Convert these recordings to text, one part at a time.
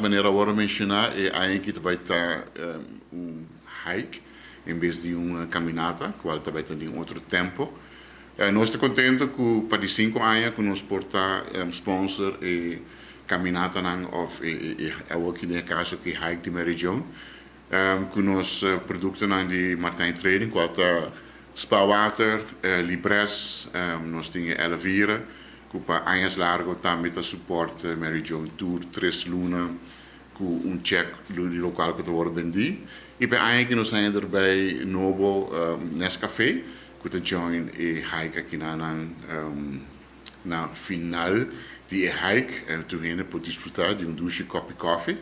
Maneira agora mencionar é aí que vai estar hike em vez de uma caminhada, que também tem outro tempo. Nós estamos contentes que para 5 anos que nós porta sponsor e caminhada of aqui no caso que hike de minha região, que nós produtos de Martijn Trading, que está Spa Water, Libres, nós temos Elvira, que para anos largo também está suporte minha região tour 3 luna com check do local que está vendido. E para anos que nós temos erbij Novo Nescafé, que está join e hike aqui na final de hike, tu vem para desfrutar de douche coffee coffee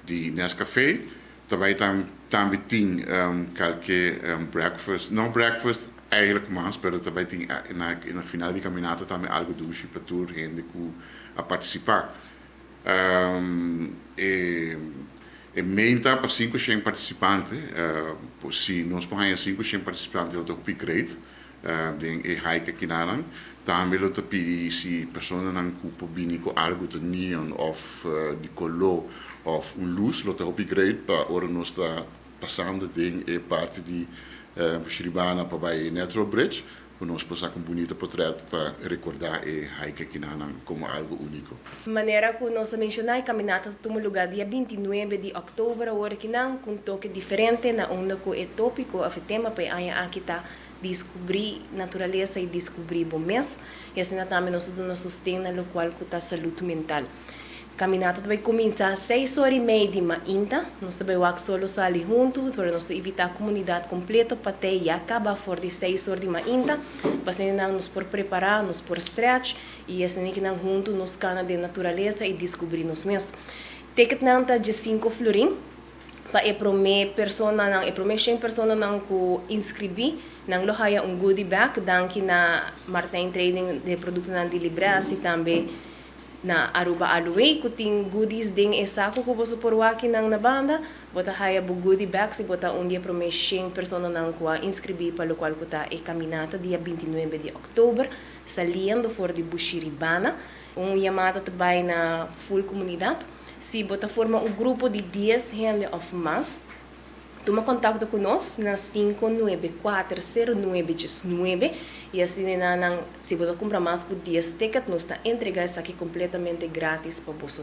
de Nescafé. Também tem qualquer breakfast, não breakfast eigenlijk mas, mas também tem na final de caminhada também algo douche para toda gente a participar. E menta para 500 participantes, se nós podemos 500 participantes, eu estou great, e hike aqui na também eu estou pedindo se pessoas não ocupam bem com algo de neon ou de color ou luz, eu estou great para ora nós está passando de parte de Shribana para o Netro Bridge, para nós passar com um bonito portrait para recordar e hike aqui como algo único. Maneira que nós mencionamos, a caminhada toma lugar dia 29 de outubro, agora aqui com um toque diferente, na onde é tópico, o tema para aqui está descobrir natureza e descobrir bom mês, e assim também nós nos sustenta no qual está saúde mental. A caminhada vai começar às 6h30 de manhã, nós também vamos solo sair juntos, para nós evitar a comunidade completa, para até e acabar fora de 6h de manhã, para nos por preparar, nos por stretch, e assim que nós juntos nos cana de natureza e descobrir nos mês. Ticket não está de 5 florim, para a primeira pessoa, a primeira 100 pessoas não que inscrever, não lohaya goodie bag, danke na Martijn Trading de produtos de Libras e também na Aruba Aluei, que tem goodies ding e saco que você por aqui na banda, bota haya bu goodie bags e bota dia para me 100 pessoas não que inscrever para o qual que está e caminhada dia 29 de outubro, saliendo fora de Bushiribana, chamada também na full comunidade. Se bota forma grupo de 10 gente of mass, toma contato conosco na 5940919 e assim se você comprar mais por 10 tickets, nós está entregando isso aqui completamente grátis para você.